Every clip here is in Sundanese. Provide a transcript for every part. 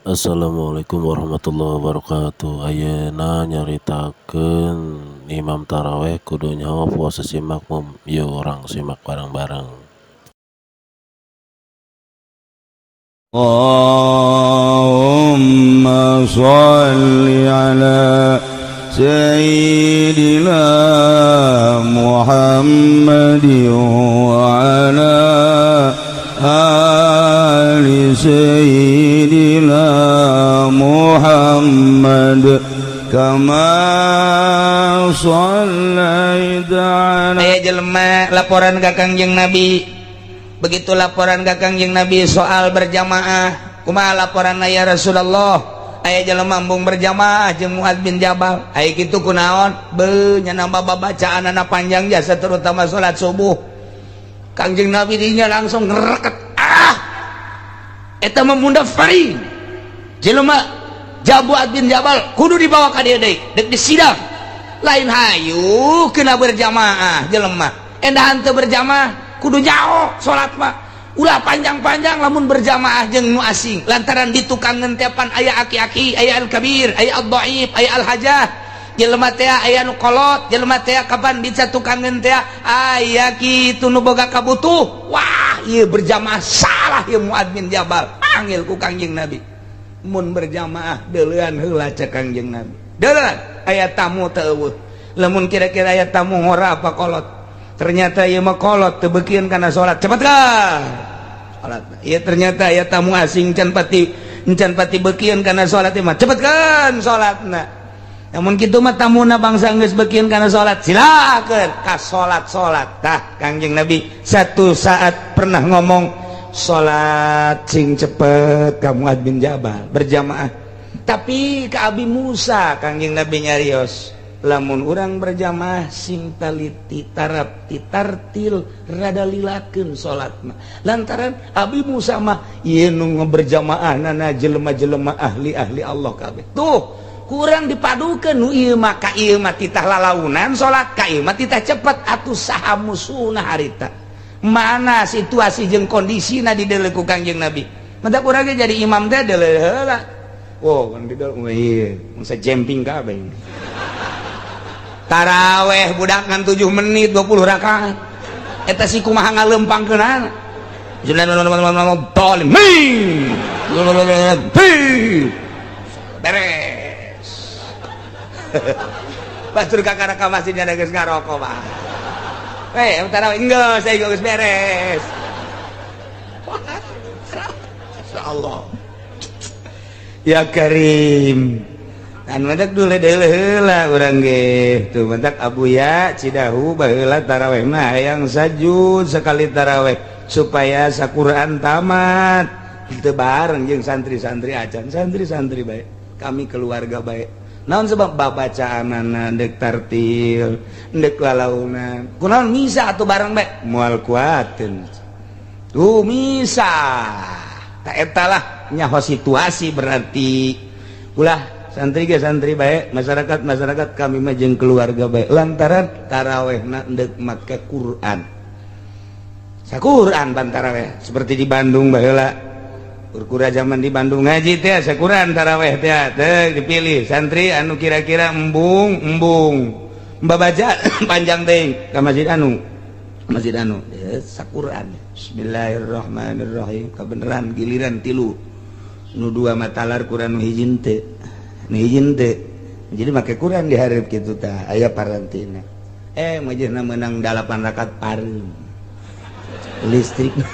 Assalamualaikum warahmatullahi wabarakatuh. Ayeuna nyaritakeun imam taraweh kudu nyaho posisi makmum. Yuk orang simak bareng-bareng. Allahumma sholli ala Sayyidina Muhammad wa ala ali Sayyidina Muhammad kama shallaita ala. Aya jelema laporan ka Kangjeng Nabi. Begitu laporan ka Kangjeng Nabi soal berjamaah. Kumaha laporan ya Rasulullah? Aya jelema embung berjamaah jeung Muad bin Jabal. Aya kitu kunaon? Beuh nya nambah babacaanana panjang jasa terutama salat subuh. Kangjeng Nabi dinya langsung ngereket. Eta mah munda faring. Jelema Muad bin Jabal kudu dibawa ka dieu deui, dek disidang. Lain hayu kena berjamaah jelema. Endahan teu berjamaah kudu nyaho salat mah ulah panjang-panjang lamun berjamaah jeung nu asing lantaran di tukang ngentepan aya aki-aki, aya al-kabir, aya ad-dhaif, aya al-hajah. Jelema teh aya nu kolot, jelema teh kapan dica tukang ngentea aya kitu nu boga kabutuh. Wah, ieu berjamaah salah ieu Muad bin Jabal. Panggil ku Kangjeng Nabi. Mun berjamaah deuleuan heula cek Kangjeng Nabi. Deuleuan aya tamu teu eueuh. Lamun kira-kira aya tamu ngora apa kolot. Ternyata ieu mah kolot teu beukieun kana salat. Cepetkan salat. Ieu ternyata aya tamu asing can pati beukieun kana salat mah. Cepetkan salatna. Namun kitu mah tamuna bangsa geus beukieun kana salat. Silakeun ka salat-salat. Tah Kangjeng Nabi satu saat pernah ngomong salat sing cepet ka Muad bin Jabal berjamaah. Tapi ka Abi Musa Kangjeng Nabi nyarios lamun urang berjamaah sing taliti tarapti tartil rada lilakeun salatna lantaran Abi Musa mah ieu nu berjamaahnana jelema-jelema ahli-ahli Allah kabeh tuh kurang dipadukeun nu ieu mah ka ieu mah titah lalaunan salat ka ieu mah titah cepet atuh saha musuhna harita mana situasi jeung kondisina di deuleu ku Kangjeng Nabi mantap urang ge jadi imam teh deuleu heula wow kan di deuleu ieu mangsa jemping kabeh taraweh budak ngan 7 menit 20 rakaat eta si kumaha ngalempangkeunana beres batur kakara ka masjidnya geus ngaroko mah taraweh geus saya geus beres insyaallah ya Karim kan mentak dulu deuleu heula urang ge tuh mentak Abuya Cidahu baheula taraweh mah hayang sajud sekali taraweh supaya saquran tamat teu bareng jeung santri-santri acan santri-santri bae kami keluarga bae naon sebab babacaanana deuk tartil deuk lalaunan kunaon misa atuh bareng bae moal kuateun tuh misa ta eta lah nyaho situasi berarti ulah santri ge santri bae masyarakat kami mah jeung keluarga bae lantaran tarawehna deuk make Quran saquran ban taraweh seperti di Bandung baheula kurkura zaman di Bandung ngaji teh saquran taraweh teh teu dipilih santri anu kira-kira embung babaca panjang teh ka masjid anu saquran bismillahirrahmanirrahim kabeneran giliran 3 nu 2 matalar Quran nu hiji teh hijin teh jadi make Quran di hareup kitu tah aya parantina majlisna menang 8 rakaat pareum listrikna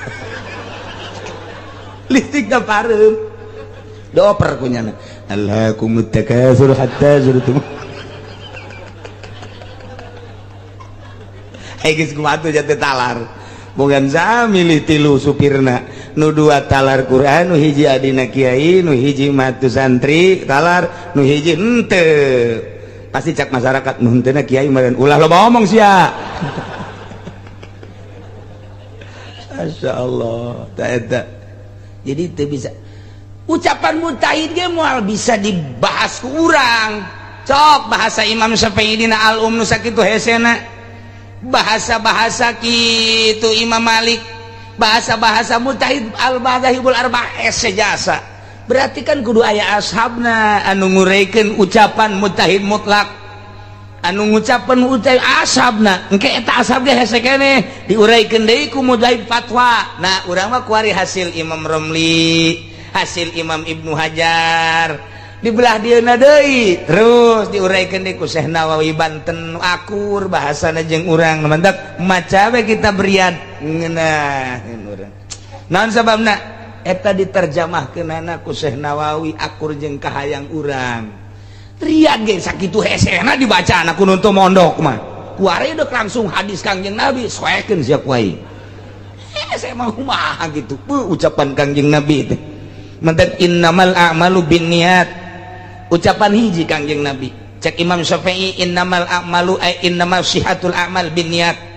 pareum dioper kunyana Allahakumut takatsur hatta zurtum geus kumaha teh jate talar bogan sami milih 3 supirna nu 2 talar Quran nu hiji adina kiai nu hiji matu santri talar nu hiji henteu pasti cak masyarakat nu henteuna kiai meureun ulah loba ngomong sia masyaallah ta eta jadi teu bisa ucapan mujtahid ge moal bisa dibahas ku urang cok bahasa Imam Syafi'i dina al-um nu sakitu hesena bahasa-bahasa kitu Imam Malik bahasa-bahasa mujtahid al-madzhabul arba'ah sejasa berarti kan kudu aya ashabna anu ngureikeun ucapan mujtahid mutlak, anu ngucapan ucapan ashabna engke eta ashab ge hese keneh diuraykeun deui ku mujtahid fatwa. Nah urang mah kuari hasil Imam Romli, hasil Imam Ibnu Hajar dibelah dieuna deui terus diuraykeun deui ku Syekh Nawawi Banten akur bahasana jeung urang mantak maca we kitab Riyad ngeunaheun urang. Naon sababna eta diterjemahkeunana ku Syekh Nawawi akur jeung kahayang urang. Riyad ge sakitu hesena dibacana ku nu teu mondok mah kuari deuk langsung hadis Kangjeng Nabi soekeun sia ku aing. Hese mah kumaha kitu ucapan Kangjeng Nabi teh. Mantak innamal a'malu binniyat ucapan hiji Kangjeng Nabi. Cek Imam Syafi'i innamal a'malu ay innamal sihatul a'mal binniyat.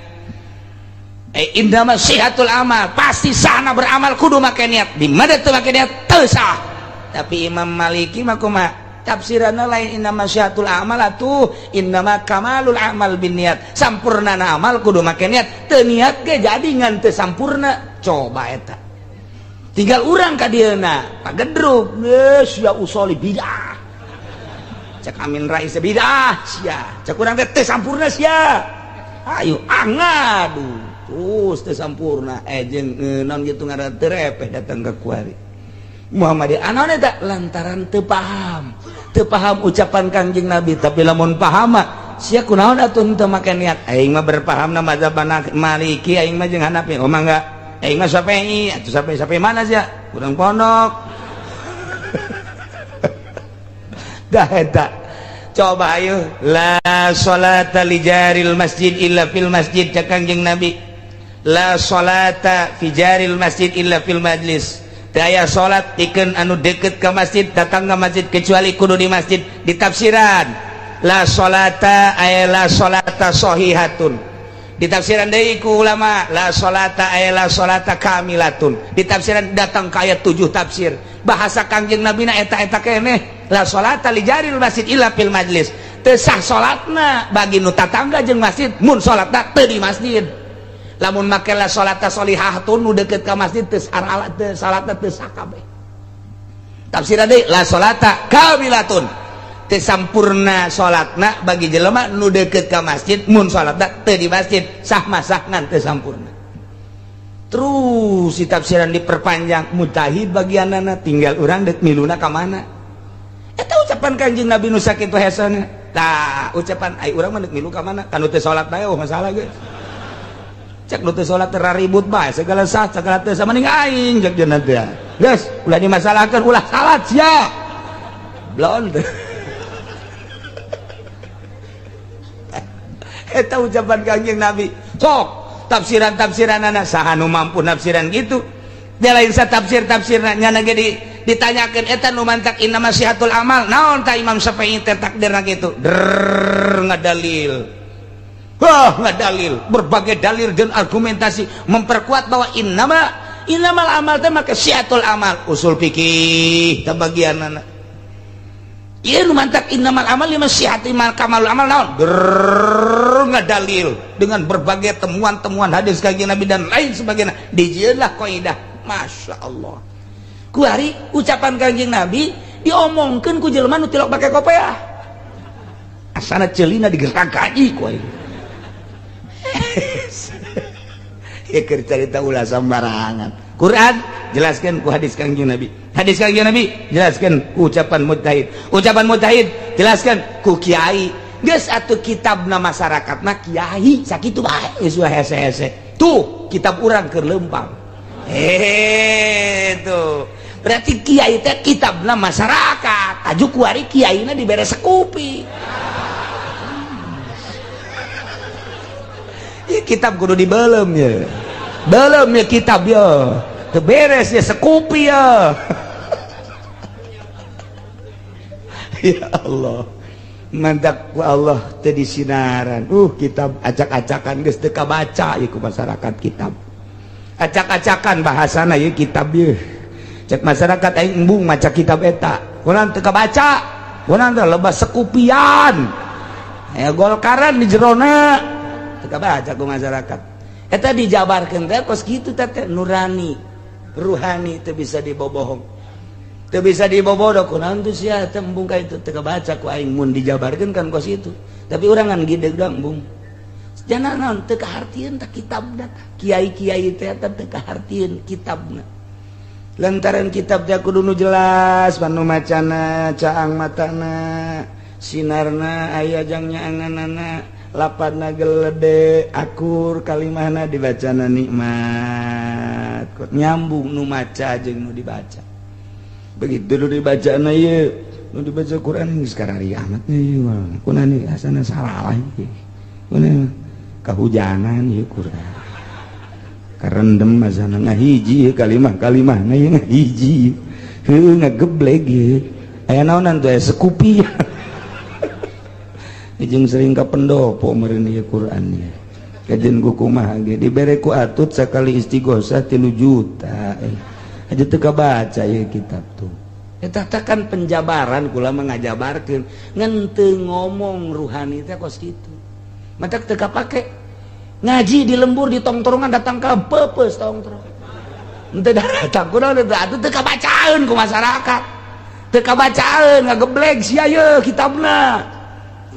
Innamal sihatul amal pasti sahna beramal kudu make niat. Di mana teu make niat teu sah. Tapi Imam Maliki mah kumaha? Tafsiranna lain innamal sihatul amal atuh innamal kamalul amal binniyat. Sampurnana amal kudu make niat. Teu niat ge jadi ngan teu sampurna. Coba eta. Tinggal urang ka dieuna pagedruk geus ya usoli bidah. Cek Amin Rais bidah sia. Cek urang teh teu sampurna sia. Ayo angadu terus teu sampurna jeung naon kitu ngaran teu repeh datang ka kuari. Muhammadiyah anaon eta lantaran teu paham. Teu paham ucapan Kangjeng Nabi tapi lamun paham mah sia kunaon atuh teu make niat. Aing mah berpahamna mazhab Maliki aing mah jeung Hanafi. Oh mangga aing mah Syafi'i, atuh Syafi'i mana sia? Urang pondok. Dah eta. Coba ayo la sholata li jaril masjid illa fil masjid cak Kangjeng Nabi. La sholata fi jaril masjid illa fil majlis. Teu aya salat pikeun anu deukeut ka masjid datang ka masjid kecuali kudu di masjid. Di tafsiran la sholata ay la sholata sahihatun. Di tafsiran deui ku ulama la sholata ay la sholata kamilatun. Di tafsiran datang ka ayat 7 tafsir. Bahasa Kangjeng Nabi na eta keneh la sholata li jaril masjid illa fil majlis. Teu sah salatna bagi nu tatangga jeung masjid mun salatna teu di masjid. Lamun make la sholata sholihatun nu deukeut ka masjid teu salatna teu sah kabeh. Tafsiran deui la sholata kamilatun. Teu sampurna salatna bagi jelema nu deukeut ka masjid mun salatna teu di masjid sah mah sah ngan teu sampurna. Terus si tafsiran diperpanjang mujtahid bagianana tinggal urang deuk miluna ka mana. Eta ucapan Kanjeng Nabi nu sakitu hesana. Tah ucapan ai urang mah deuk milu ka mana? Kanu teu salat bae masalah ge. Cek nu teu salat teu ribut bae segala sah segala teu samaning aing cek cenah teh. Geus ulah dimasalahkeun ulah salat sia. Blon. Eta ucapan Kanjeng Nabi. Sok tafsiran-tafsiranana saha nu mampu nafsiran gitu. Dia lain sa tafsir-tafsirna nya ge ditanyakeun eta nu mantak inna masihatul amal. Naon ta Imam Syafi'i teh takdirna kitu? Ngadalil. Wah, ngadalil. Berbagai dalil dan argumentasi memperkuat bahwa innamal amal teh make sihatul amal. Usul fikih teh bagianana. Ieu nu mantak innamal amal lima sihati kamalul amal naon? Ngadalil dengan berbagai temuan-temuan hadis Kanjeng Nabi dan lain sebagainya. Dijieunlah kaidah. Masya Allah. Kuari ucapan Kanjeng Nabi diomongkeun ku jelema nu tilok pake kopiah. Asana ceulina digerak kaji ku aing. Keur carita ulah sambarangan. Quran jelaskan ku hadis Kanjeng Nabi. Hadis Kanjeng Nabi jelaskan ku ucapan mujtahid. Ucapan mujtahid jelaskan ku kiai. Geus atuh kitabna masyarakatna kiai sakitu bae geus hese-hese. Tuh kitab urang keur leumpang. Tuh. Berarti kiai teh kitabna masyarakat. Aju kuari kiaina dibere sekupi. Ya kitab kudu dibelem ya. Belum ya kitab ya. Teu beres ya sekupi ya. Ya Allah. Mandak ku Allah teu disinaran. Kitab acak-acakan geus teu kabaca ieu ku masyarakat kitab. Acak-acakan bahasana ieu kitab ieu. Cek masyarakat aing embung maca kitab eta. Kurang teu kabaca. Kurang teh loba sekupian. Ya golkaran di jerona teu kabaca ku masyarakat. Eta dijabarkeun teh kos kitu teh nurani, ruhani teu bisa dibobohong. teu bisa dibobodo kunaon tuh sia tembung ka itu teu kabaca ku aing mun dijabarkeun kan kos itu tapi urang ngan gideg dong bung jangan naon teu kahartieun ta kitabna kiai-kiai teh teu kahartieun kitabna lantaran kitab teh kudu nu jelas panu macana caang matana sinarna aya jang nyaanganana lapadna gelede akur kalimahna dibacana nikmat nyambung nu maca jeung nu dibaca begitu nu dibacana ieu nu dibaca Quran geus karari amat ieu kunaon ieu asana salah ieu kunaon kahujanan ieu Quran karendem asana ngahiji kalimah-kalimahna ieu ngahiji heuh ngageblek ieu aya naonan teh sekupi jeung sering ka pendopo meureun ieu Quran ieu kajen ku kumaha ge dibere ku atut sakali istighosah 3 juta aja teu kabaca ieu kitab tuh eta teh kan penjabaran kula mah ngajabarkeun ngan teu ngomong ruhani teh kos kitu matak teu kapake ngaji di lembur di tongtrongan datang ka peupeus tongtrong henteu datang kunaon atuh teu kabacaeun ku masyarakat teu kabacaeun ngageblek sia ieu kitabna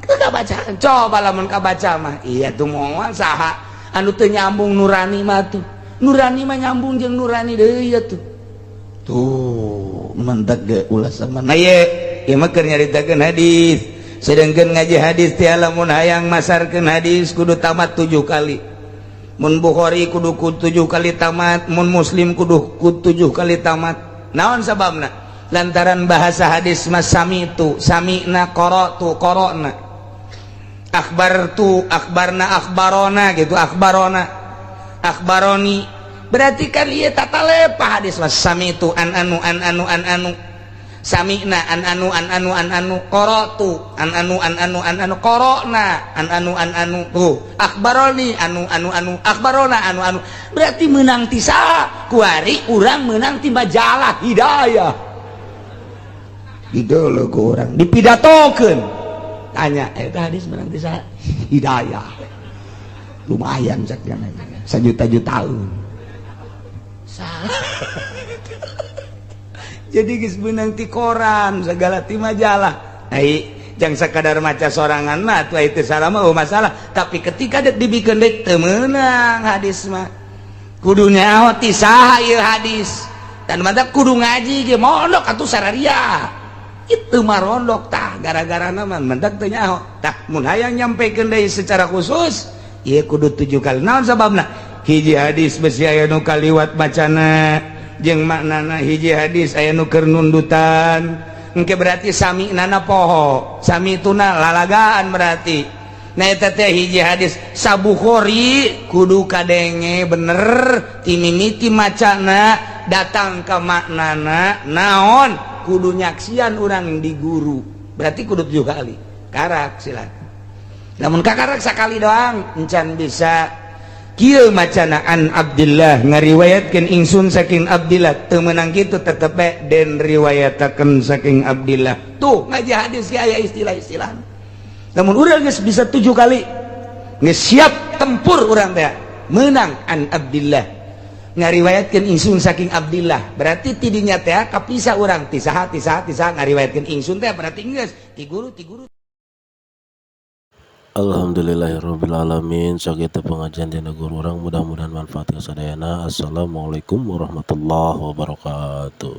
teu kabacaan coba lamun kabaca mah iya tuh moal saha anu teu nyambung nurani mah tuh nurani mah nyambung jeung nurani deui ya tuh mentek ge ulah sama nah ieu mah keur nyaritakeun hadis sedengkeun ngaji hadis teh lamun hayang masarkeun hadis kudu tamat 7 kali mun Bukhari kudu 7 kali tamat mun Muslim kudu 7 kali tamat naon sababna lantaran bahasa hadis mah sami'tu sami'na qara'tu qara'na akhbarna akhbarona gitu akhbarona akhbaroni berarti kan ieu tata lepah hadis mas sami'tu an anu sami'na an anu qara'tu an anu qara'na an anu tuh akhbaroni anu akhbarona anu berarti meunang ti saha kuari urang meunang ti majalah hidayah idola ku urang dipidatokeun tanya eta hadis menang ti saha hidayah lumayan cak jana sajuta-jutaeun salah jadi geus menang ti koran segala ti majalah ai jang sakadar maca sorangan mah atuh itu salah mah masalah tapi ketika dek dibikeun deuk teu meunang hadis mah kudu nyaho ti saha ieu hadis dan mantap kudu ngaji ge mondok atuh sararia itu marondok tah gara-gara naman mendak teu nyaho tah mun hayang nyampekeun deui secara khusus ieu kudu 7 kali naon sababna hiji hadis besi aya nu kaliwat macana jeung maknana hiji hadis aya nu keur nundutan engke berarti sami'na poho samituna lalagaan berarti nah eta teh hiji hadis sabukhari kudu kadenge bener ti mimiti macana datang ka maknana naon kudu nyaksian orang di guru berarti kudu 7 kali karak silakan namun kakarak sakali doang encan bisa kieu macana an Abdillah ngariwayatkeun ingsun saking Abdillah teu meunang kitu tetep den riwayatakeun saking Abdillah tuh ngaji hadis ge aya istilah-istilah namun urang geus bisa 7 kali geus siap tempur urang teh meunang an Abdillah ngariwayatkeun ingsun saking Abdillah berarti tidinya teh kapisah urang ti saha ngariwayatkeun ingsun teh berarti geus ti guru Alhamdulillahirabbil alamin sakitu pengajian dina guru urang mudah-mudahan manfaat kasadayana. Assalamualaikum warahmatullahi wabarakatuh.